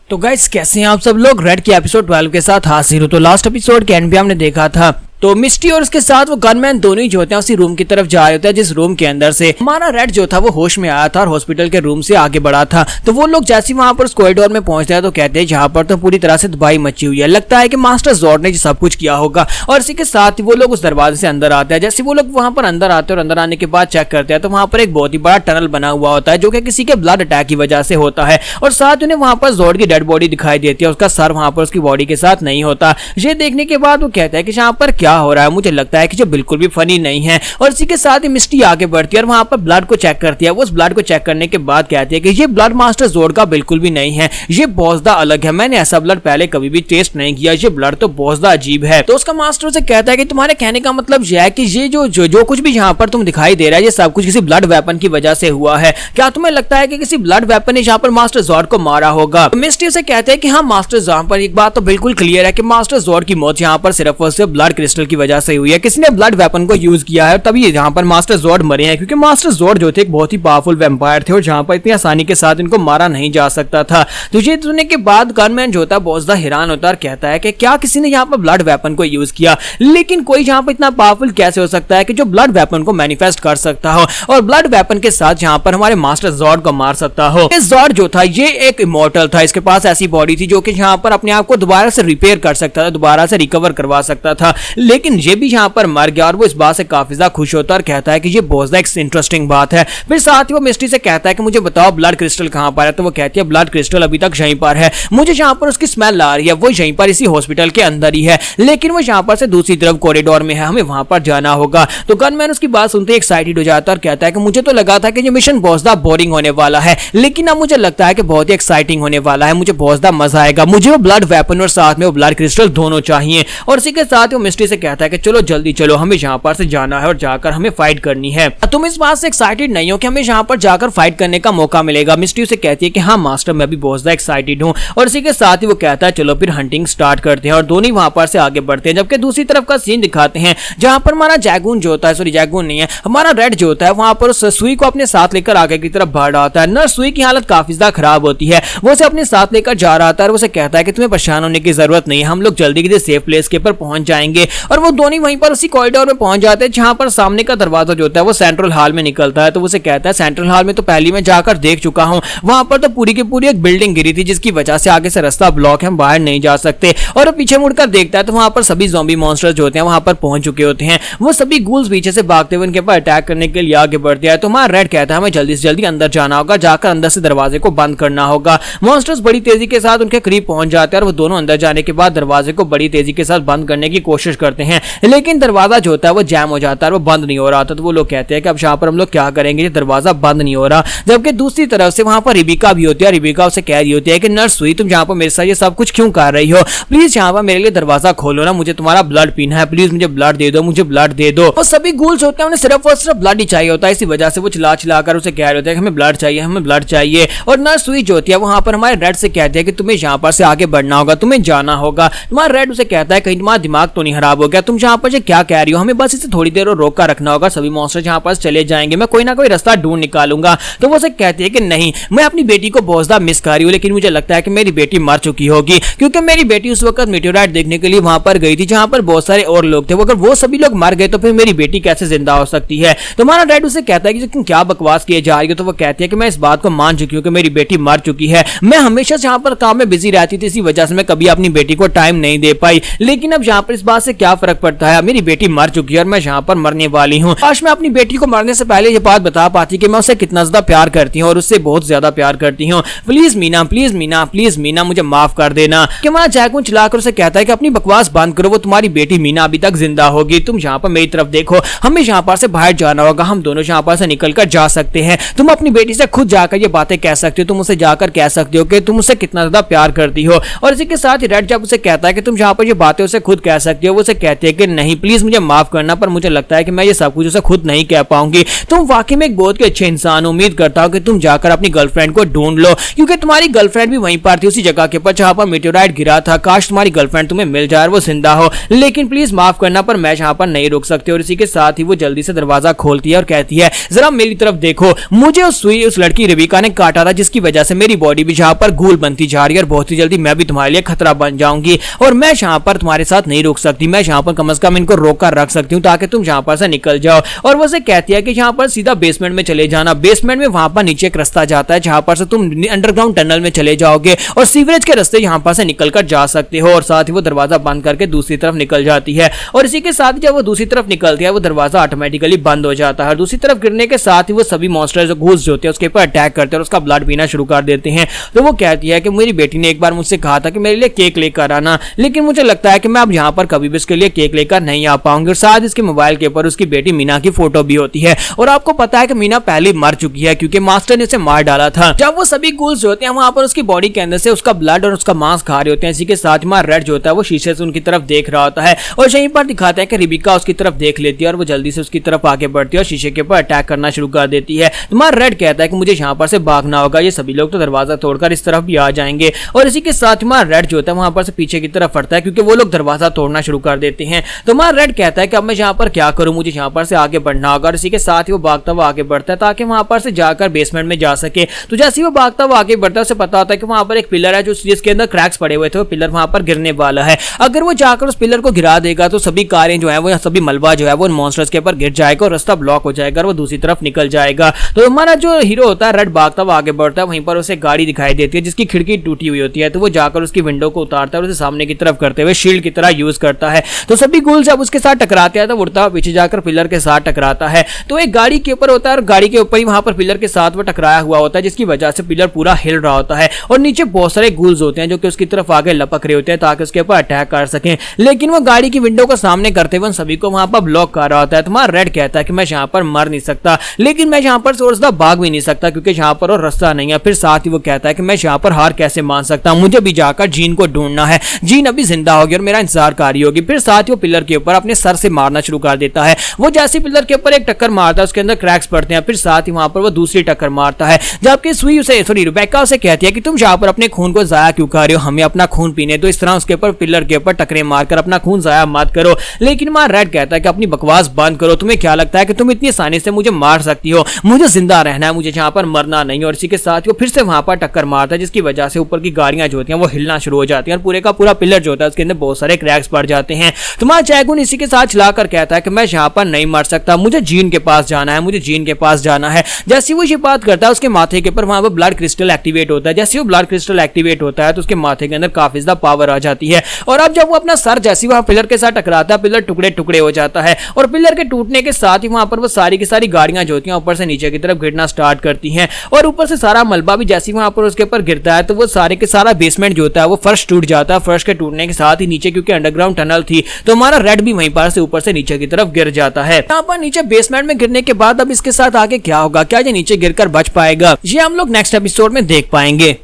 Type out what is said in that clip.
तो गाइस कैसे हैं आप सब लोग। रेड के एपिसोड 12 के साथ हाजिर हो। तो लास्ट एपिसोड के एंड पे हमने देखा था तो मिस्टी और उसके साथ वो गनमैन दोनों ही जो होते हैं उसी रूम की तरफ जा रहे होते हैं जिस रूम के अंदर से हमारा रेड जो था वो होश में आया था और हॉस्पिटल के रूम से आगे बढ़ा था। तो वो लोग जैसे वहां पर कॉरिडोर में पहुंचते हैं तो कहते हैं जहां पर तो पूरी तरह से तबाही मची हुई है, लगता है कि मास्टर जॉर्ड ने सब कुछ किया होगा। और इसी के साथ ही वो लोग उस दरवाजे से अंदर आते हैं। जैसे वो लोग वहां पर अंदर आते हैं और अंदर आने के बाद चेक करते हैं तो वहां पर एक बहुत ही बड़ा टनल बना हुआ होता है जो कि किसी के ब्लड अटैक की वजह से होता है। और साथ उन्हें वहां पर जॉर्ड की डेड बॉडी दिखाई देती है, उसका सर वहां पर उसकी बॉडी के साथ नहीं होता। ये देखने के बाद वो कहता है कि यहाँ पर क्या हो रहा है, मुझे लगता है कि जो बिल्कुल भी फनी नहीं है। और इसी के साथ ही मिस्टी आगे बढ़ती है और वहां पर ब्लड को चेक करती है। वो उस ब्लड को चेक करने के बाद कहती है कि ये ब्लड मास्टर जॉर्ड का बिल्कुल भी नहीं है, ये बहुत ज्यादा अलग है, मैंने ऐसा ब्लड पहले कभी भी टेस्ट नहीं किया, ये ब्लड तो बहुत ज्यादा अजीब है। तो उसका मास्टर से कहता है कि तुम्हारे कहने का मतलब यह है कि ये जो कुछ भी यहाँ पर तुम दिखाई दे रहा है ये सब कुछ किसी ब्लड वेपन की वजह से हुआ है। क्या तुम्हें लगता है कि किसी ब्लड वेपन ने यहाँ पर मास्टर जॉर्ड को मारा होगा? मिस्टी से कहते हैं कि हाँ मास्टर जॉर्ड पर एक बात तो बिल्कुल क्लियर है कि मास्टर जॉर्ड की मौत यहाँ पर सिर्फ और सिर्फ ब्लड क्रिस्टल की वजह से हुई है। किसी ने ब्लड वेपन को यूज किया है तभी यहाँ पर मास्टर जॉर्ड मरे हैं, क्योंकि मास्टर जॉर्ड जो थे एक बहुत ही पावरफुल वैम्पायर थे और जहाँ पर इतनी आसानी के साथ इनको मारा नहीं जा सकता था। तो ये सुनने के बाद गनमैन जो था बहुत ज्यादा हैरान होता है और कहता है कि क्या किसी ने यहाँ पर ब्लड वेपन को यूज किया, लेकिन कोई यहाँ पर इतना पावरफुल कैसे हो सकता है कि जो ब्लड वेपन को मैनिफेस्ट कर सकता हो और ब्लड वेपन के साथ यहाँ पर हमारे मास्टर जॉर्ड को मार सकता हो। जॉर्ड जो था ये एक इमॉर्टल था, इसके पास ऐसी बॉडी थी जो कि यहाँ पर अपने आप को दोबारा से रिपेयर कर सकता था, दोबारा से रिकवर करवा सकता था, लेकिन ये भी यहाँ पर मर गया। और वो इस बात से काफी ज्यादा खुश होता है और कहता है कि ये बहुत ज्यादा इंटरेस्टिंग बात है। फिर साथ ही वो मिस्टी से कहता है कि मुझे बताओ ब्लड क्रिस्टल कहां पर है? तो वो कहती है ब्लड क्रिस्टल अभी तक यहीं पर है, मुझे जहां पर उसकी स्मेल आ रही है वो यहीं पर इसी हॉस्पिटल के अंदर ही है, लेकिन वो यहां पर से दूसरी तरफ कॉरिडोर में है, हमें वहां पर जाना होगा। तो गनमैन उसकी बात सुनते ही एक्साइटेड हो जाता है और कहता है कि मुझे तो लगा था कि ये मिशन बहुत ज्यादा बोरिंग होने वाला है, लेकिन अब मुझे लगता है कि बहुत ही एक्साइटिंग होने वाला है, मुझे बहुत ज्यादा मजा आएगा, मुझे वो ब्लड वेपन और साथ में वो ब्लड क्रिस्टल दोनों चाहिए। और इसी के साथ वो मिस्टी से कहता है कि चलो जल्दी चलो, हमें यहाँ पर से जाना है और जाकर हमें फाइट करनी है। तुम इस बात से एक्साइटेड नहीं हो कि हमें यहाँ पर जाकर फाइट करने का मौका मिलेगा? मिस्टी उसे कहती है कि हाँ मास्टर मैं भी बहुत ज्यादा एक्साइटेड हूँ। और इसी के साथ ही वो कहता है चलो फिर हंटिंग स्टार्ट करते हैं और दोनों वहां पर से आगे बढ़ते हैं। जबकि दूसरी तरफ का सीन दिखाते हैं जहां पर हमारा जैगून जो होता है, सॉरी जैगून नहीं है, हमारा रेड जो होता है वहां पर उस सुई को अपने साथ लेकर आगे की तरफ बढ़ रहा होता है। नर्स सुई की हालत काफी ज्यादा खराब होती है, वो उसे अपने साथ लेकर जा रहा था और उसे कहता है कि तुम्हें परेशान होने की जरूरत नहीं है, हम लोग जल्दी किसी सेफ प्लेस के ऊपर पहुंच जाएंगे। और वो दोनों वहीं पर उसी कॉरिडोर में पहुंच जाते हैं जहां पर सामने का दरवाजा जो होता है वो सेंट्रल हॉल में निकलता है। तो उसे कहता है सेंट्रल हॉल में तो पहले मैं जाकर देख चुका हूं, वहां पर तो पूरी की पूरी एक बिल्डिंग गिरी थी जिसकी वजह से आगे से रास्ता ब्लॉक है, हम बाहर नहीं जा सकते। और पीछे मुड़कर देखता है तो वहां पर सभी ज़ॉम्बी मॉन्स्टर्स जो होते हैं वहां पर पहुंच चुके होते हैं। वो सभी गूल्स पीछे से भागते हुए उनके ऊपर अटैक करने के लिए आगे बढ़ते हैं। तो हमारा रेड कहता है हमें जल्दी से जल्दी अंदर जाना होगा, जाकर अंदर से दरवाजे को बंद करना होगा। मॉन्स्टर्स बड़ी तेजी के साथ उनके करीब पहुंच जाते हैं और वो दोनों अंदर जाने के बाद दरवाजे को बड़ी तेजी के साथ बंद करने की कोशिश करते हैं, लेकिन दरवाजा जो होता है वो जैम हो जाता है और वो बंद नहीं हो रहा था। तो वो लोग कहते हैं कि अब यहाँ पर हम लोग क्या करेंगे, दरवाजा बंद नहीं हो रहा। जबकि दूसरी तरफ से वहां पर रिबिका भी होती है, रिबिका उसे कह रही होती है कि नर्स सुई तुम यहाँ पर मेरे साथ ये सब कुछ क्यों कर रही हो, प्लीज यहाँ पर मेरे लिए दरवाजा खोलो ना, मुझे तुम्हारा ब्लड पीना है, प्लीज मुझे ब्लड दे दो, मुझे ब्लड दे दो। और सभी गूल्स होते हैं उन्हें सिर्फ और सिर्फ ब्लड ही चाहिए होता है, इसी वजह से वो चिल्ला चिल्ला कर उसे कह रहे होते हैं कि हमें ब्लड चाहिए, हमें ब्लड चाहिए। और नर्स सुई जो होती है वहां पर हमारे रेड से कहते हैं कि तुम्हें यहाँ पर से आगे बढ़ना होगा, तुम्हें जाना होगा। तुम्हारा रेड उसे कहता है कहीं तुम्हारा दिमाग तो नहीं खराब हो गया, तुम यहाँ पर क्या कह रही हो, हमें बस इसे थोड़ी देर रोक कर रखना होगा, सभी मॉन्स्टर यहाँ पर चले जाएंगे, मैं कोई ना कोई रास्ता ढूंढ निकालूंगा। तो वो उसे कहती है कि नहीं, मैं अपनी बेटी को बहुत ज्यादा मिस कर रही हूँ, लेकिन मुझे लगता है कि मेरी बेटी मर चुकी होगी, क्योंकि मेरी बेटी उस वक्त मेटेओराइट देखने के लिए वहां पर गई थी जहां पर बहुत सारे और लोग थे, अगर वो सभी लोग मर गए तो फिर मेरी बेटी कैसे जिंदा हो सकती है। तो हमारा डैड उसे कहता है कि तुम क्या बकवास किए जा रही हो। तो वो कहती है कि मैं इस बात को मान चुकी हूँ कि मेरी बेटी मर चुकी है, मैं हमेशा जहां पर काम में बिजी रहती थी, इसी वजह से मैं कभी अपनी बेटी को टाइम नहीं दे पाई, लेकिन अब यहाँ पर इस बात से क्या फर्क पड़ता है, मेरी बेटी मर चुकी है और मैं यहाँ पर मरने वाली हूँ। काश मैं अपनी बेटी को मरने से पहले ये बात बता पाती कि मैं उसे कितना ज्यादा प्यार करती हूँ और उससे बहुत ज्यादा प्यार करती हूँ, please Meena, please Meena, please Meena मुझे माफ कर देना। कि हमारा जैगून चिल्लाकर उसे कहता है कि अपनी बकवास बंद करो, वो तुम्हारी बेटी मीना अभी तक जिंदा होगी, तुम यहाँ पर मेरी तरफ देखो, हमें यहाँ पर से बाहर जाना होगा, हम दोनों यहाँ पर से निकल कर जा सकते हैं। तुम अपनी बेटी से खुद जाकर ये बातें कह सकते हो, तुम उसे जाकर कह सकते हो कि तुम उसे कितना ज्यादा प्यार करती हो। और इसी के साथ ही रेड जब उसे कहता है कि तुम यहाँ पर ये बातें उसे खुद कह सकते हो, वो उसे कहती है कि नहीं प्लीज मुझे माफ करना, पर मुझे लगता है कि मैं ये सब कुछ उसे खुद नहीं कह पाऊंगी। तुम वाकई में एक बहुत ही अच्छे इंसान हो, उम्मीद करता हूं कि तुम जाकर अपनी गर्लफ्रेंड को ढूंढ लो, क्योंकि तुम्हारी गर्लफ्रेंड भी वहीं पर थी, उसी जगह के ऊपर जहां पर मीटेओराइट गिरा था। काश तुम्हारी गर्लफ्रेंड तुम्हें मिल जाए और वो जिंदा हो, लेकिन प्लीज माफ करना, पर मैं यहाँ पर नहीं रुक सकती। और इसी के साथ ही वो जल्दी से दरवाजा खोलती है और कहती है जरा मेरी तरफ देखो, मुझे उस लड़की रेबिका ने काटा था, जिसकी वजह से मेरी बॉडी भी जहां पर घूल बनती जा रही है और बहुत ही जल्दी मैं भी तुम्हारे लिए खतरा बन जाऊंगी और मैं यहाँ पर तुम्हारे साथ नहीं रुक सकती। मैं यहाँ पर कम से कम इनको रोक कर रख सकती हूँ ताकि तुम यहाँ पर से निकल जाओ। और वो से कहती है कि यहाँ पर सीधा बेसमेंट में चले जाना, बेसमेंट में वहां पर नीचे एक रास्ता जाता है जहां पर से तुम अंडरग्राउंड टनल में चले जाओगे और सीवरेज के रास्ते यहाँ पर से निकल कर जा सकते हो। और साथ ही वो दरवाजा बंद करके दूसरी तरफ निकल जाती है और इसी के साथ जब वो दूसरी तरफ निकलती है वो दरवाजा ऑटोमेटिकली बंद हो जाता है। दूसरी तरफ गिरने के साथ ही वो सभी मॉन्स्टर्स जो घुस जो होते हैं उसके ऊपर अटैक करते हैं और उसका ब्लड पीना शुरू कर देते हैं। तो वो कहती है कि मेरी बेटी ने एक बार मुझसे कहा था कि मेरे लिए केक लेकर आना, लेकिन मुझे लगता है कि मैं अब यहाँ पर कभी भी इसके लिए केक लेकर नहीं आ पाऊंगी। और साथ इसके मोबाइल के ऊपर उसकी बेटी मीना की फोटो भी होती है और आपको पता है कि मीना पहले मर चुकी है क्योंकि मास्टर ने उसे मार डाला था। जब वो सभी गूल्स जो होते हैं वहां पर उसकी बॉडी के अंदर से उसका ब्लड और उसका मांस खा रहे होते हैं। इसी के साथ में रेड जो होता है वो शीशे से उनकी तरफ देख रहा होता है और यहीं पर दिखाता है कि रेबिका उसकी तरफ देख लेती है और वो जल्दी से उसकी तरफ आगे बढ़ती है और शीशे के ऊपर अटैक करना शुरू कर देती है। तुम्हारा रेड कहता है कि मुझे यहाँ पर से भागना होगा, ये सभी लोग तो दरवाजा तोड़कर इस तरफ भी आ जाएंगे। और इसी के साथ तुम्हारा रेड जो होता है वहां पर से पीछे की तरफ हटता है क्योंकि वो लोग दरवाजा तोड़ना शुरू कर देते हैं। तुम्हारा रेड कहता है कि अब मैं यहाँ पर क्या करूं, मुझे यहाँ पर से आगे बढ़ना होगा। और इसी के साथ ही वो भागता हुआ आगे बढ़ता है ताकि वहां पर से जाकर बेसमेंट में जा सके। तो जैसे वो भागता हुआ आगे बढ़ता है उसे पता होता है कि वहां पर एक पिलर है जो जिसके अंदर क्रैक्स पड़े हुए थे, वो पिलर वहां पर गिरने वाला है। अगर वो जाकर उस पिलर को गिरा देगा तो सभी कारें जो है वो सभी मलबा जो है वो मॉन्स्टर्स के ऊपर गिर जाएगा और रास्ता ब्लॉक हो जाएगा और वो दूसरी तरफ निकल जाएगा। तो हमारा जो हीरो होता है रेड भागता हुआ आगे बढ़ता है, वहीं पर उसे गाड़ी दिखाई देती है जिसकी खिड़की टूटी हुई होती है। तो वो जाकर उसकी विंडो को उतारता है और उसे सामने की तरफ करते हुए शील्ड की तरह यूज करता है। तो सभी गूल्स जब उसके साथ टकराते हैं तो उड़ता हुआ पीछे जाकर पिलर के साथ टकराता है। तो एक गाड़ी के ऊपर होता है और गाड़ी के ऊपर ही वहां पर पिलर के साथ वो टकराया हुआ होता है जिसकी वजह से पिलर पूरा हिल रहा होता है और नीचे बहुत सारे गूल्स होते हैं जो कि उसकी तरफ आगे लपक रहे होते हैं ताकि उसके ऊपर अटैक कर सकें। लेकिन वो गाड़ी की विंडो को सामने करते हुए सभी को वहां पर ब्लॉक कर रहा होता है। तुम्हारा रेड कहता है कि मैं यहाँ पर मर नहीं सकता, लेकिन मैं यहाँ पर सोचता भाग भी नहीं सकता क्योंकि यहाँ पर और रास्ता नहीं है। फिर साथ ही वो कहता है कि मैं यहाँ पर हार कैसे मान सकता हूँ, मुझे भी जाकर जीन को ढूंढना है, जीन अभी जिंदा होगी और मेरा इंतजार कर रही होगी। फिर साथ ही वो पिलर के ऊपर अपने सर से मारना शुरू कर देता है। वो जैसे पिलर के ऊपर एक टक्कर मारता है उसके अंदर क्रैक्स पड़ते हैं। फिर साथ ही वहां पर वो दूसरी टक्कर मारता है जबकि सुई उसे रेबेका उसे कहती है कि तुम यहाँ पर अपने खून को जाया क्यों कर रहे हो, हमें अपना खून पीने दो। इस तरह उसके ऊपर पिलर के ऊपर टकरे मारकर अपना खून जाया मत करो। लेकिन मां रेड कहता है कि अपनी बकवास बंद करो, तुम्हें क्या लगता है कि तुम इतनी आसानी से मुझे मार सकती हो, मुझे जिंदा रहना है, मुझे यहाँ पर मरना नहीं। और इसी के साथ वो फिर से वहां पर टक्कर मारता है जिसकी वजह से ऊपर की गाड़ियां जो होती हैं वो हिलना शुरू हो जाती हैं और पूरे का पूरा पिलर जो होता है उसके अंदर बहुत सारे क्रैक्स पड़ जाते हैं। तुम्हारा जैगुन इसी के साथ चलाकर कहता है कि मैं यहाँ पर नहीं मर सकता, मुझे जीन के पास जाना है, मुझे जीन के पास जाना है। जैसे वो ये बात करता है उसके माथे के ऊपर वहां पर ब्लड क्रिस्टल एक्टिवेट होता है। जैसे वो ब्लड क्रिस्टल एक्टिवेट होता है तो उसके माथे के अंदर काफी ज्यादा पावर आ जाती है और अब जब वो अपना सर जैसे वहां पिलर के साथ टकराता है पिलर टुकड़े टुकड़े हो जाता है और पिलर के टूटने के साथ ही वहां पर वो सारी की सारी गाड़ियां जो होती हैं ऊपर से नीचे की तरफ गिरना स्टार्ट करती हैं और ऊपर से सारा मलबा भी जैसे वहां पर उसके ऊपर गिरता है तो वो सारे के सारा बेसमेंट जो होता है वो फर्श टूट जाता है। फर्श के टूटने के साथ ही नीचे क्योंकि अंडरग्राउंड टनल थी तो हमारा रेड भी वहीं पर से ऊपर से नीचे की तरफ गिर जाता है। यहाँ पर नीचे बेसमेंट में गिरने के बाद अब इसके साथ आगे क्या होगा, क्या ये नीचे गिरकर बच पाएगा, ये हम लोग नेक्स्ट एपिसोड में देख पाएंगे।